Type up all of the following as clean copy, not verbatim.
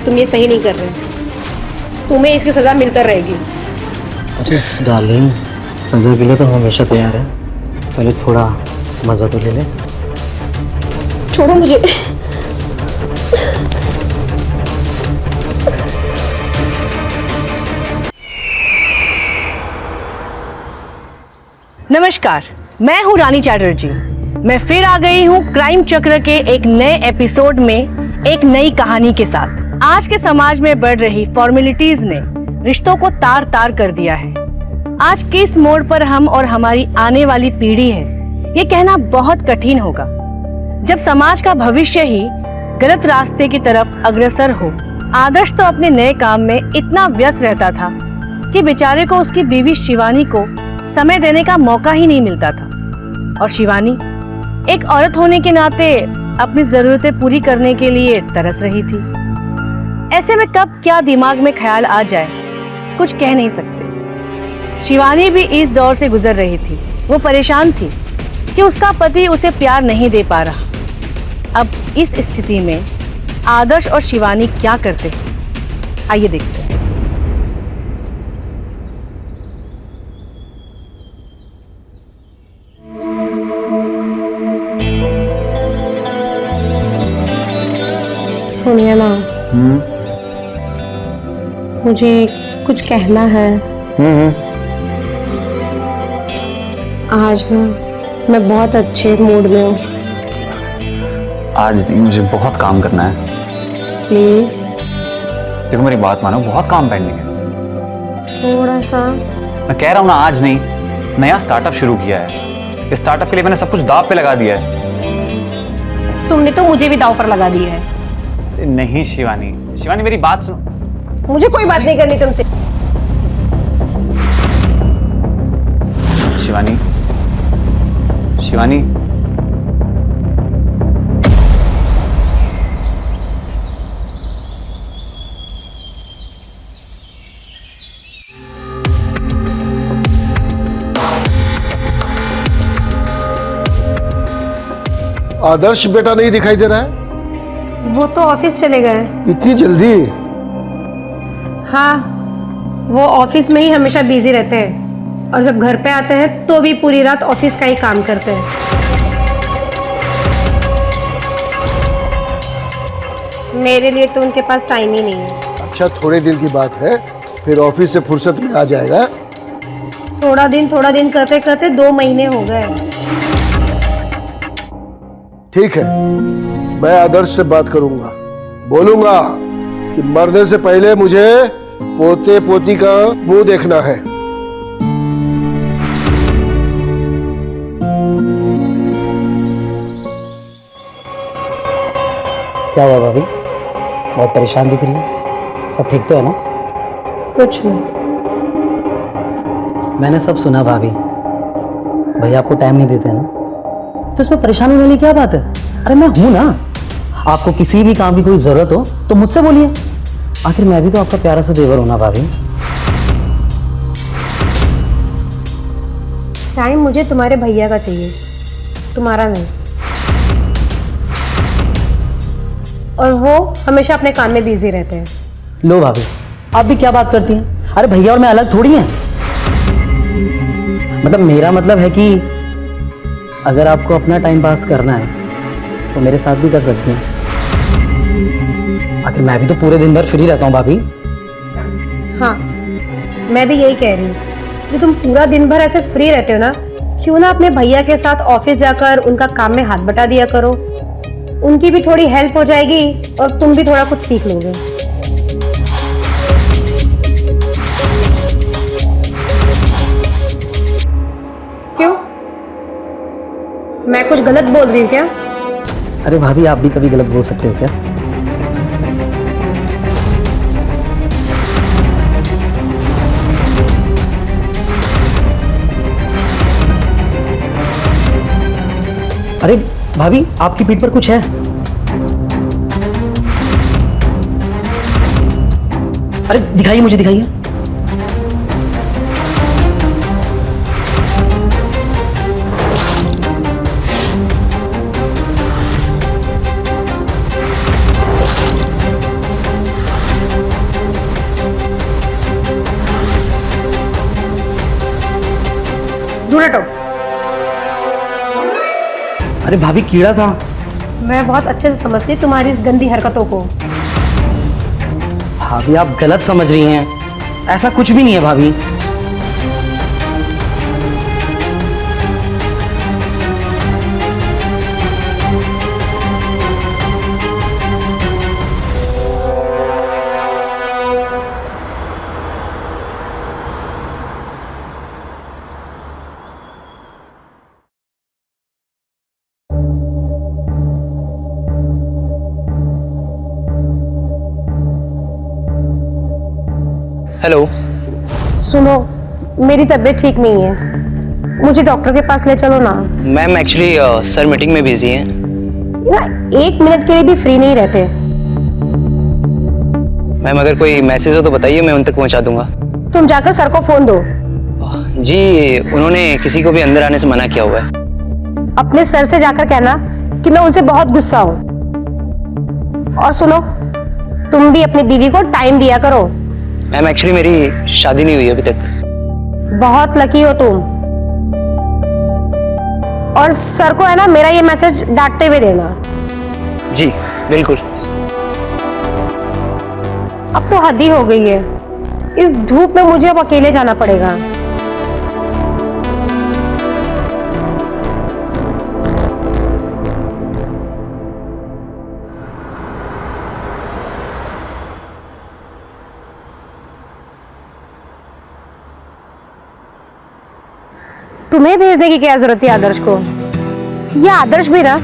तुम ये सही नहीं कर रहे। तुम्हें इसकी सजा मिलकर रहेगी। अरे डार्लिंग, सजा के लिए तो हमेशा तैयार है, पहले थोड़ा मज़ा तो ले ले। छोड़ो मुझे। नमस्कार, मैं हूं रानी चैटर्जी। मैं फिर आ गई हूं क्राइम चक्र के एक नए एपिसोड में एक नई कहानी के साथ। आज के समाज में बढ़ रही फॉर्मेलिटीज ने रिश्तों को तार तार कर दिया है। आज किस मोड़ पर हम और हमारी आने वाली पीढ़ी है, ये कहना बहुत कठिन होगा। जब समाज का भविष्य ही गलत रास्ते की तरफ अग्रसर हो। आदर्श तो अपने नए काम में इतना व्यस्त रहता था कि बेचारे को उसकी बीवी शिवानी को समय देने का मौका ही नहीं मिलता था। और शिवानी एक औरत होने के नाते अपनी जरूरतें पूरी करने के लिए तरस रही थी। ऐसे में कब क्या दिमाग में ख्याल आ जाए, कुछ कह नहीं सकते। शिवानी भी इस दौर से गुजर रही थी। वो परेशान थी कि उसका पति उसे प्यार नहीं दे पा रहा। अब इस स्थिति में आदर्श और शिवानी क्या करते हैं, आइए देखते हैं। सुनिए ना, मुझे कुछ कहना है। आज ना मैं बहुत अच्छे मूड में हूँ। आज नहीं, मुझे बहुत काम करना है। प्लीज देखो मेरी बात मानो, बहुत काम पेंडिंग है। थोड़ा सा। मैं कह रहा हूँ ना, आज नहीं, नया स्टार्टअप शुरू किया है। इस स्टार्टअप के लिए मैंने सब कुछ दांव पे लगा दिया है। तुमने तो मुझे भी दांव पर लगा दिया है। नहीं शिवानी, शिवानी मेरी बात सुनो। मुझे कोई बात नहीं करनी तुमसे। शिवानी, शिवानी, आदर्श बेटा नहीं दिखाई दे रहा है। वो तो ऑफिस चले गए। इतनी जल्दी? हाँ, वो ऑफिस में ही हमेशा बिजी रहते हैं और जब घर पे आते हैं तो भी पूरी रात ऑफिस का ही काम करते हैं। मेरे लिए तो उनके पास टाइम ही नहीं है। अच्छा, थोड़े दिन की बात है, फिर ऑफिस से फुर्सत में आ जाएगा। थोड़ा दिन करते करते 2 महीने हो गए। ठीक है, मैं आदर्श से बात करूंगा, बोलूंगा कि मरने से पहले मुझे पोते पोती का मुंह देखना है। क्या हुआ भाभी, बहुत परेशान दिख रही है? सब ठीक तो है ना? कुछ नहीं। मैंने सब सुना भाभी, भैया आपको टाइम नहीं देते ना, तो इसमें परेशानी वाली क्या बात है? अरे मैं हूं ना, आपको किसी भी काम की कोई जरूरत हो तो मुझसे बोलिए। आखिर मैं भी तो आपका प्यारा सा देवर हूं ना भाभी। टाइम मुझे तुम्हारे भैया का चाहिए, तुम्हारा नहीं। और वो हमेशा अपने काम में बिजी रहते हैं। लो भाभी, आप भी क्या बात करती हैं? अरे भैया और मैं अलग थोड़ी हैं। मतलब मेरा मतलब है कि अगर आपको अपना टाइम पास करना है तो मेरे साथ भी कर सकती हैं। आखिर मैं भी तो पूरे दिन भर फ्री रहता हूँ भाभी। हाँ, मैं भी यही कह रही हूँ कि तुम पूरा दिन भर ऐसे फ्री रहते हो ना, क्यों ना अपने भैया के साथ ऑफिस जाकर उनका काम में हाथ बटा दिया करो। उनकी भी थोड़ी हेल्प हो जाएगी और तुम भी थोड़ा कुछ सीख लोगे। क्यों, मैं कुछ गलत बोल रही हूँ क्या? अरे भाभी, आप भी कभी गलत बोल सकते हो क्या? अरे भाभी, आपकी पीठ पर कुछ है? अरे दिखाइए, मुझे दिखाइए। दूर हटो। अरे भाभी कीड़ा था। मैं बहुत अच्छे से समझती हूँ तुम्हारी इस गंदी हरकतों को। भाभी आप गलत समझ रही हैं, ऐसा कुछ भी नहीं है भाभी। हेलो। सुनो, मेरी तबीयत ठीक नहीं है, मुझे डॉक्टर के पास ले चलो ना। मैम एक्चुअली सर मीटिंग में बिजी हैं। ये ना 1 मिनट के लिए भी फ्री नहीं रहते। मैम अगर कोई मैसेज हो तो बताइए, मैं उन तक पहुंचा दूंगा। तुम जाकर सर को फोन दो। जी उन्होंने किसी को भी अंदर आने से मना किया हुआ है। अपने सर से जाकर कहना कि मैं उनसे बहुत गुस्सा हूँ। और सुनो, तुम भी अपनी बीवी को टाइम दिया करो। मैम एक्चुअली मेरी शादी नहीं हुई अभी तक। बहुत लकी हो तुम। और सर को है ना मेरा ये मैसेज डांटते हुए देना। जी बिल्कुल। अब तो हद ही हो गई है, इस धूप में मुझे अब अकेले जाना पड़ेगा। तुम्हें भेजने की क्या जरूरत थी आदर्श को? या आदर्श भी ना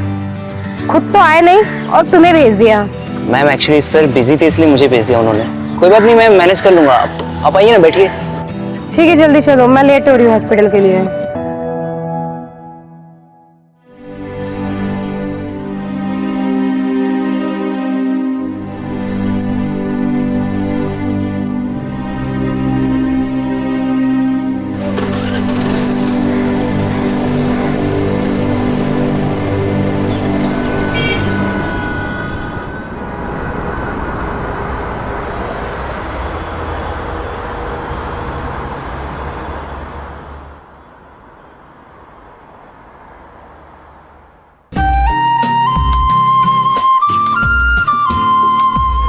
खुद तो आए नहीं और तुम्हें भेज दिया। मैम एक्चुअली सर बिजी थे इसलिए मुझे भेज दिया उन्होंने। कोई बात नहीं, मैं मैनेज कर लूंगा। आप आइए ना, बैठिए। ठीक है, जल्दी चलो, मैं लेट हो रही हूँ हॉस्पिटल के लिए।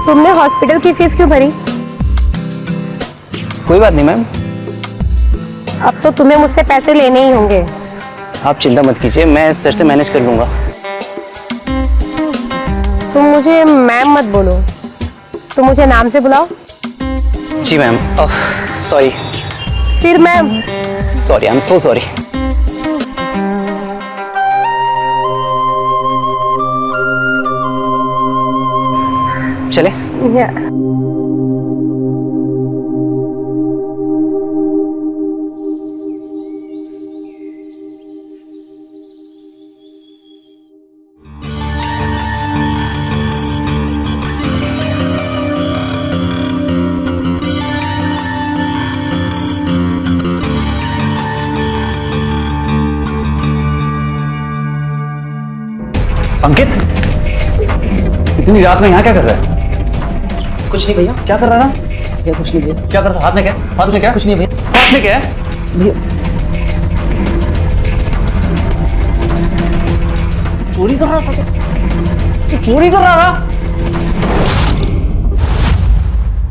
तुमने हॉस्पिटल की फीस क्यों भरी? कोई बात नहीं मैम, अब तो तुम्हें मुझसे पैसे लेने ही होंगे। आप चिंता मत कीजिए, मैं सर से मैनेज कर लूंगा। तुम मुझे मैम मत बोलो, तुम मुझे नाम से बुलाओ। जी मैम। सॉरी फिर मैं sorry, I am so sorry. चले। अंकित, इतनी रात में यहाँ क्या कर रहा है? कुछ नहीं भैया। क्या कर रहा था? भैया कुछ नहीं भैया। क्या कर रहा था? हाथ में क्या? हाथ में क्या? कुछ नहीं भैया। हाथ में क्या है? भैया चोरी कर रहा था? तू चोरी कर रहा था?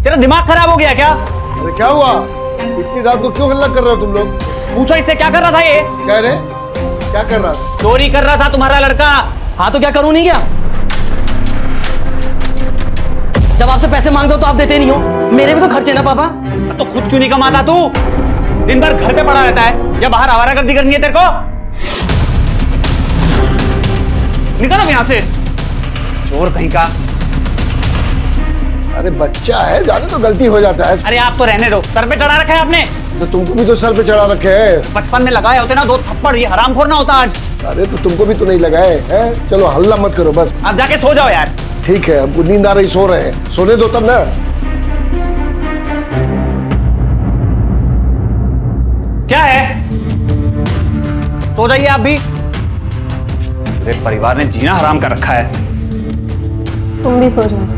तेरा दिमाग खराब हो गया क्या? अरे क्या हुआ? इतनी रात को क्यों हल्ला कर रहे हो तुम लोग? पूछो इससे, क्या कर रहा था ये? कह रहे क्या कर रहा था? चोरी कर रहा था तुम्हारा लड़का। हाँ तो क्या करूं, नहीं क्या? जब आपसे पैसे मांगते हो तो आप देते नहीं हो। मेरे भी तो खर्चे ना पापा। तो खुद क्यों नहीं कमाता तू? दिन भर घर पे पड़ा रहता है या बाहर आवारागर्दी करनी है तेरे को? निकल अब यहाँ से, चोर कहीं का। अरे बच्चा है, ज्यादा तो गलती हो जाता है। अरे आप तो रहने दो, सर पे चढ़ा रखा है आपने। तो तुमको भी तो सर पे चढ़ा रखे हैं। बचपन में लगाए होते ना 2 थप्पड़, ये हरामखोर ना होता आज। अरे तो तुमको भी तो नहीं लगाए हैं। चलो हल्ला मत करो बस। आप जाके सो जाओ यार। ठीक है, हमको नींद आ रही, सो रहे हैं, सोने दो तब ना। क्या है? सो जाइए आप भी। मेरे परिवार ने जीना हराम कर रखा है। तुम भी सो जाओ।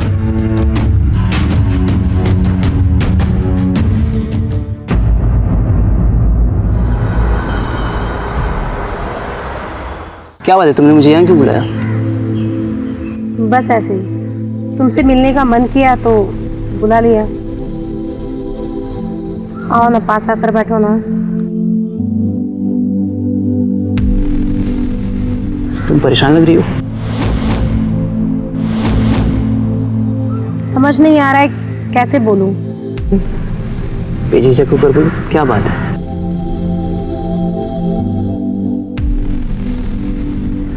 क्या बात है, तुमने मुझे यहाँ क्यों बुलाया? बस ऐसे ही तुमसे मिलने का मन किया तो बुला लिया। आओ ना, पास आकर बैठो ना। तुम परेशान लग रही हो। समझ नहीं आ रहा है कैसे बोलूं। बेझिझक होकर बोलो, क्या बात है?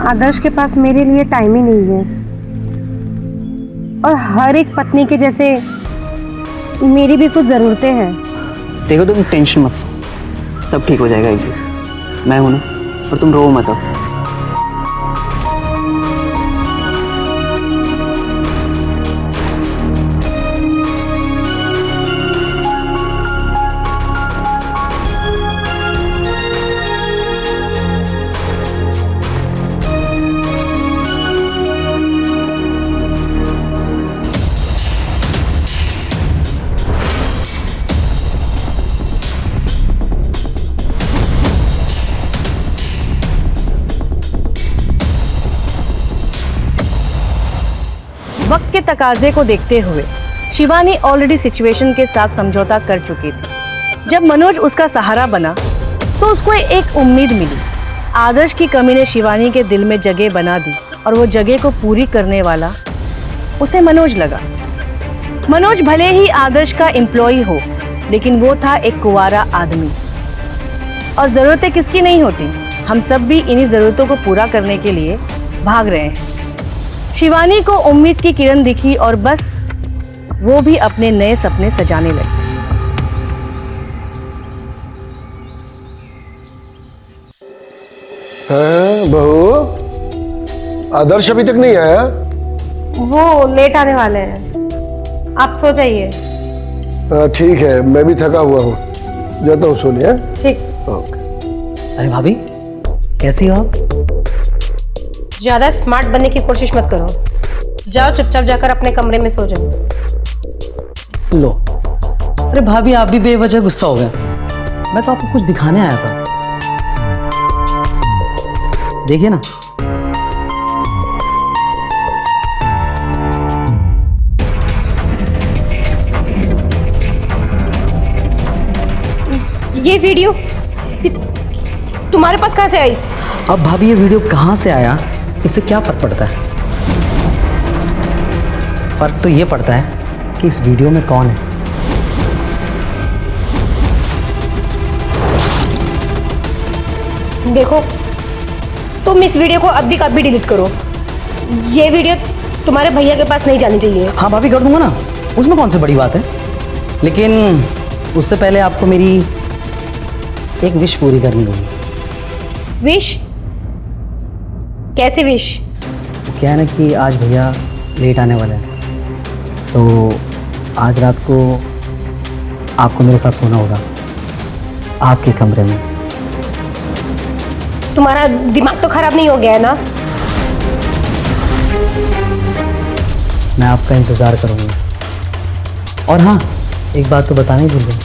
आदर्श के पास मेरे लिए टाइम ही नहीं है, और हर एक पत्नी के जैसे मेरी भी कुछ ज़रूरतें हैं। देखो तुम टेंशन मत लो, सब ठीक हो जाएगा एक दिन। मैं हूं ना, और तुम रो मत अब। वक्त के तकाजे को देखते हुए शिवानी ऑलरेडी सिचुएशन के साथ समझौता कर चुकी थी। जब मनोज उसका सहारा बना तो उसको एक उम्मीद मिली। आदर्श की कमी ने शिवानी के दिल में जगह बना दी, और वो जगह को पूरी करने वाला उसे मनोज लगा। मनोज भले ही आदर्श का एम्प्लॉय हो, लेकिन वो था एक कुंवारा आदमी, और ज़रूरतें किसकी नहीं होती। हम सब भी इन्हीं ज़रूरतों को पूरा करने के लिए भाग रहे हैं। शिवानी को उम्मीद की किरण दिखी, और बस वो भी अपने नए सपने सजाने लगी। हाँ, बहू, आदर्श अभी तक नहीं आया? वो लेट आने वाले हैं, आप सो जाइए। हाँ, ठीक है, मैं भी थका हुआ हूँ, जाता हूँ सोने। हाँ? ठीक। ओके। अरे भाभी, कैसी हो आप? ज़्यादा स्मार्ट बनने की कोशिश मत करो, जाओ चुपचाप जाकर अपने कमरे में सो जाओ। लो। अरे भाभी, आप भी बेवजह गुस्सा हो गए। मैं तो आपको कुछ दिखाने आया था, देखिए ना। ये वीडियो तुम्हारे पास कहाँ से आई? अब भाभी, ये वीडियो कहाँ से आया, इससे क्या फर्क पड़ता है? फर्क तो ये पड़ता है कि इस वीडियो में कौन है। देखो, तुम इस वीडियो को अभी का अभी डिलीट करो। ये वीडियो तुम्हारे भैया के पास नहीं जानी चाहिए। हाँ भाभी, कर दूंगा ना, उसमें कौन सी बड़ी बात है। लेकिन उससे पहले आपको मेरी एक विश पूरी करनी होगी। विश? कैसे विश? क्या है ना कि आज भैया लेट आने वाले हैं, तो आज रात को आपको मेरे साथ सोना होगा, आपके कमरे में। तुम्हारा दिमाग तो खराब नहीं हो गया है ना? मैं आपका इंतज़ार करूँगा। और हाँ, एक बात तो बताना ही भूल गई,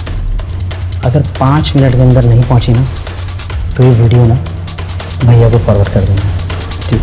अगर 5 मिनट के अंदर नहीं पहुँची ना, तो ये वीडियो ना भैया को फॉरवर्ड कर देना। ठीक।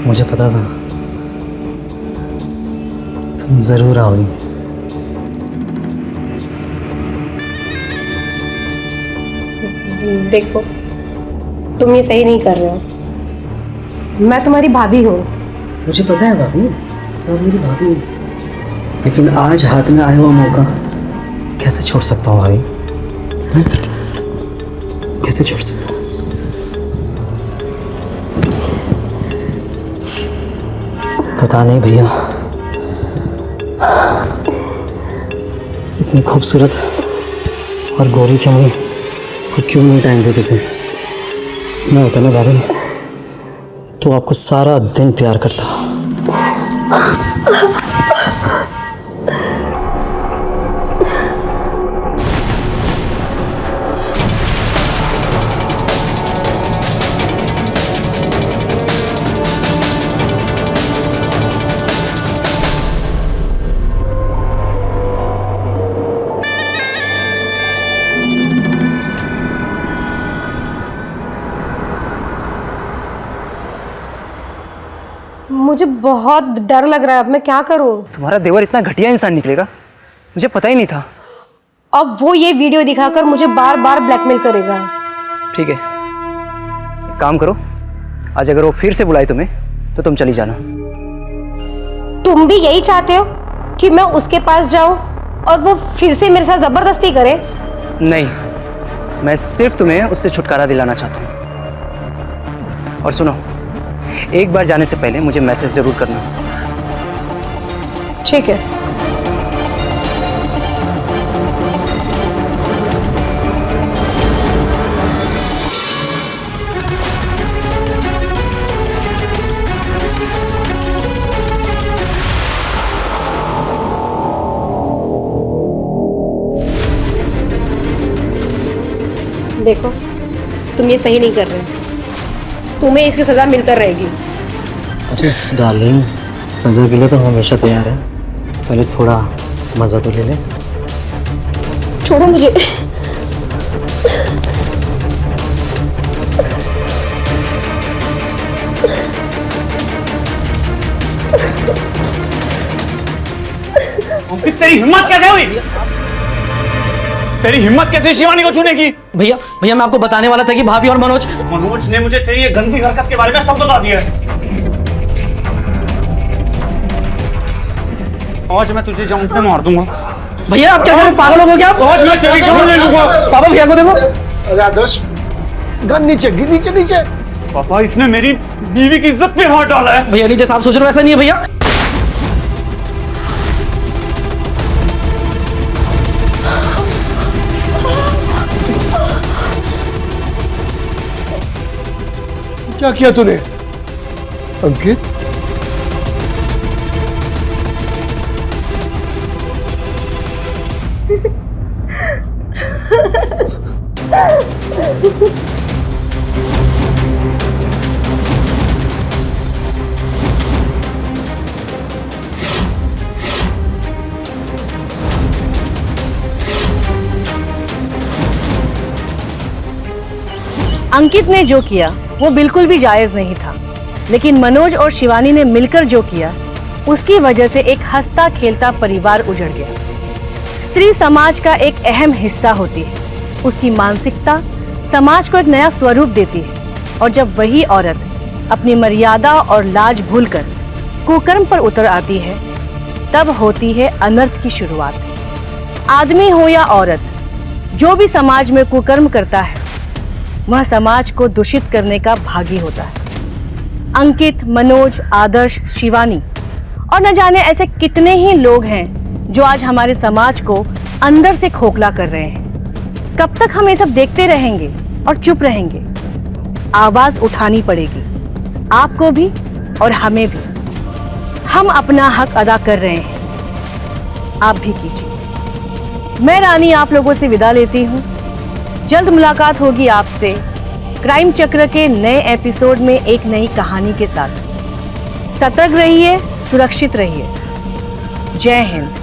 मुझे पता था तुम जरूर आओगी। देखो, तुम ये सही नहीं कर रहे हो। मैं तुम्हारी भाभी हूँ। मुझे पता है भाभी, आप मेरी भाभी हो, लेकिन आज हाथ में आया हुआ मौका कैसे छोड़ सकता हूँ भाभी? हाँ? कैसे छोड़ सकता हूँ? पता नहीं भैया, इतनी खूबसूरत और गोरी चमड़ी को क्यों नहीं टाइम देते थे। मैं होता ना भाभी, तो आपको सारा दिन प्यार करता। मुझे बहुत डर लग रहा है, अब मैं क्या करूं? तुम्हारा देवर इतना घटिया इंसान निकलेगा, मुझे पता ही नहीं था। अब वो ये वीडियो दिखाकर मुझे बार बार ब्लैकमेल करेगा। ठीक है, एक काम करो, आज अगर वो फिर से बुलाए तुम्हें तो तुम चली जाना। तुम भी यही चाहते हो कि मैं उसके पास जाऊं और वो फिर से मेरे साथ जबरदस्ती करे? नहीं, मैं सिर्फ तुम्हें उससे छुटकारा दिलाना चाहता हूँ। और सुनो, एक बार जाने से पहले मुझे मैसेज जरूर करना। ठीक है। देखो, तुम ये सही नहीं कर रहे, तुम्हें इसकी सजा मिलकर रहेगी। अरे डार्लिंग, सजा के लिए तो हमेशा तैयार है, पहले थोड़ा मजा तो ले ले। छोड़ो मुझे। तेरी हिम्मत कैसे हुई? तेरी हिम्मत कैसे शिवानी को छूने की? भैया भैया, मैं आपको बताने वाला था कि भाभी और मनोज ने मुझे तेरी ये गंदी हरकत के बारे में सब बता दिया है। आज मैं तुझे जान से मार दूंगा। भैया आप क्या कर रहे हो? पागल हो गए क्या आप? आज मैं तेरी जान ले लूंगा। पापा भैया को देखो। अरे आदर्श, गन नीचे, गिर नीचे नीचे। पापा, इसने मेरी बीवी की इज्जत पे हाथ डाला है। भैया नीचे, आप सोच रहे हो ऐसा नहीं है भैया। क्या किया तूने अंकित? अंकित ने जो किया वो बिल्कुल भी जायज नहीं था, लेकिन मनोज और शिवानी ने मिलकर जो किया उसकी वजह से एक हंसता खेलता परिवार उजड़ गया। स्त्री समाज का एक अहम हिस्सा होती है, उसकी मानसिकता समाज को एक नया स्वरूप देती है, और जब वही औरत अपनी मर्यादा और लाज भूलकर कुकर्म पर उतर आती है, तब होती है अनर्थ की शुरुआत। आदमी हो या औरत, जो भी समाज में कुकर्म करता है वह समाज को दूषित करने का भागी होता है। अंकित, मनोज, आदर्श, शिवानी और न जाने ऐसे कितने ही लोग हैं जो आज हमारे समाज को अंदर से खोखला कर रहे हैं। कब तक हम ये सब देखते रहेंगे और चुप रहेंगे? आवाज उठानी पड़ेगी, आपको भी और हमें भी। हम अपना हक अदा कर रहे हैं, आप भी कीजिए। मैं रानी आप लोगों से विदा लेती हूँ। जल्द मुलाकात होगी आपसे क्राइम चक्र के नए एपिसोड में एक नई कहानी के साथ। सतर्क रहिए, सुरक्षित रहिए। जय हिंद।